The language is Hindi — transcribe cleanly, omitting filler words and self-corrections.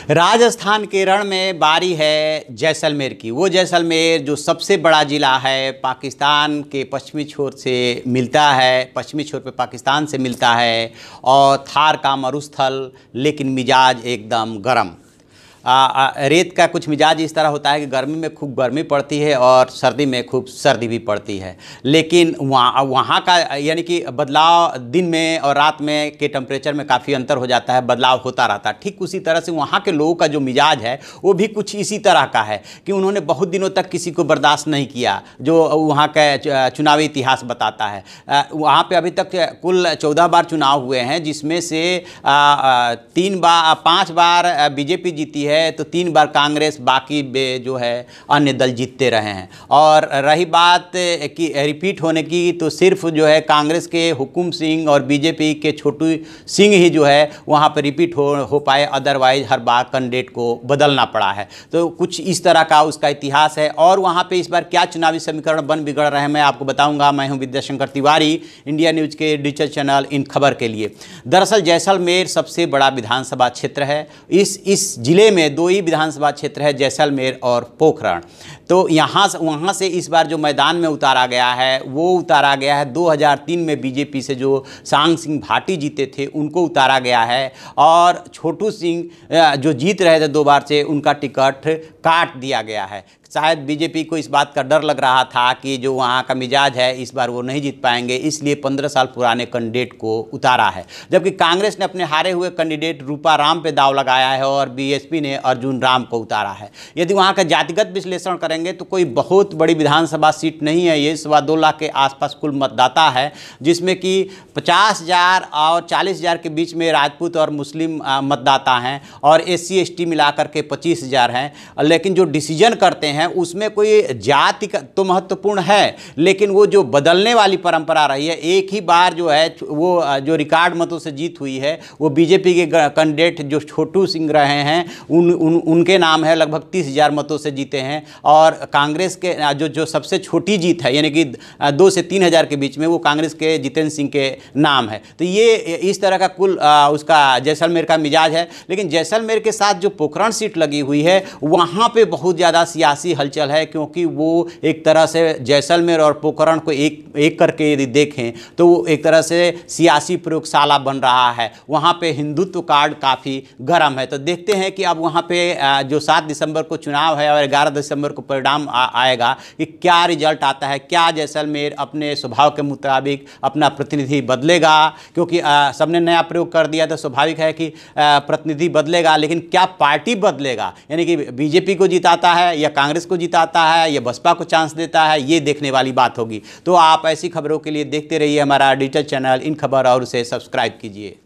राजस्थान के रण में बारी है जैसलमेर की। वो जैसलमेर जो सबसे बड़ा ज़िला है, पाकिस्तान के पश्चिमी छोर से मिलता है, पश्चिमी छोर पे पाकिस्तान से मिलता है और थार का मरुस्थल, लेकिन मिजाज एकदम गर्म। रेत का कुछ मिजाज इस तरह होता है कि गर्मी में खूब गर्मी पड़ती है और सर्दी में खूब सर्दी भी पड़ती है। लेकिन वहाँ का यानी कि बदलाव दिन में और रात में के टेम्परेचर में काफ़ी अंतर हो जाता है, बदलाव होता रहता है। ठीक उसी तरह से वहाँ के लोगों का जो मिजाज है वो भी कुछ इसी तरह का है कि उन्होंने बहुत दिनों तक किसी को बर्दाश्त नहीं किया, जो वहाँ का चुनावी इतिहास बताता है। वहाँ पर अभी तक कुल 14 बार चुनाव हुए हैं, जिसमें से 5 बार बीजेपी जीती है, तो 3 बार कांग्रेस, बाकी जो है अन्य दल जीतते रहे हैं। और रही बात कि रिपीट होने की, तो सिर्फ जो है कांग्रेस के हुकुम सिंह और बीजेपी के छोटू सिंह ही जो है वहाँ पर रिपीट हो पाए, अदरवाइज हर बार कैंडिडेट को बदलना पड़ा है। तो कुछ इस तरह का उसका इतिहास है। और वहाँ पे इस बार क्या चुनावी समीकरण बन बिगड़ रहे हैं, मैं आपको बताऊँगा। मैं हूँ विद्याशंकर तिवारी, इंडिया न्यूज़ के डिजिटल चैनल इन खबर के लिए। दरअसल जैसलमेर सबसे बड़ा विधानसभा क्षेत्र है। इस जिले में 2 ही विधानसभा क्षेत्र है, जैसलमेर और पोखरण। तो वहाँ से इस बार जो मैदान में उतारा गया है वो उतारा गया है 2003 में बीजेपी से जो सांग सिंह भाटी जीते थे उनको उतारा गया है। और छोटू सिंह जो जीत रहे थे 2 बार से, उनका टिकट काट दिया गया है। शायद बीजेपी को इस बात का डर लग रहा था कि जो वहाँ का मिजाज है इस बार वो नहीं जीत पाएंगे, इसलिए 15 साल पुराने कैंडिडेट को उतारा है। जबकि कांग्रेस ने अपने हारे हुए कैंडिडेट रूपा राम पे दाव लगाया है और बीएसपी ने अर्जुन राम को उतारा है। यदि वहाँ का जातिगत विश्लेषण करेंगे तो कोई बहुत बड़ी विधानसभा सीट नहीं है। ये 2.25 लाख के आसपास कुल मतदाता है, जिसमें कि 50,000 और 40,000 के बीच में राजपूत और मुस्लिम मतदाता हैं और SC ST मिलाकर के 25,000 हैं। लेकिन जो डिसीजन करते हैं उसमें कोई जाति का तो महत्वपूर्ण है, लेकिन वो जो बदलने वाली परंपरा रही है, एक ही बार जो है वो जो रिकॉर्ड मतों से जीत हुई है वो बीजेपी के कैंडिडेट जो छोटू सिंह रहे हैं उनके नाम है, लगभग 30,000 मतों से जीते हैं। और कांग्रेस के जो सबसे छोटी जीत है, यानी कि 2 से 3,000 के बीच में, वो कांग्रेस के जितेंद्र सिंह के नाम है। तो ये इस तरह का कुल उसका जैसलमेर का मिजाज है। लेकिन जैसलमेर के साथ जो पोखरण सीट लगी हुई है वहाँ पे बहुत ज़्यादा सियासी हलचल है, क्योंकि वो एक तरह से जैसलमेर और पोखरण को एक करके यदि देखें तो वो एक तरह से सियासी प्रयोगशाला बन रहा है। वहाँ पे हिंदुत्व कार्ड काफ़ी गर्म है। तो देखते हैं कि अब वहाँ पे जो 7 दिसंबर को चुनाव है और 11 दिसंबर को परिणाम आएगा कि क्या रिजल्ट आता है। क्या जैसलमेर अपने स्वभाव के मुताबिक अपना प्रतिनिधि बदलेगा, क्योंकि सबने नया प्रयोग कर दिया तो स्वाभाविक है कि प्रतिनिधि बदलेगा। लेकिन क्या पार्टी बदलेगा, यानी कि बीजेपी को जिताता है या कांग्रेस को जिताता है या बसपा को चांस देता है, ये देखने वाली बात होगी। तो आप ऐसी खबरों के लिए देखते रहिए हमारा डिजिटल चैनल इन खबर और उसे सब्सक्राइब कीजिए।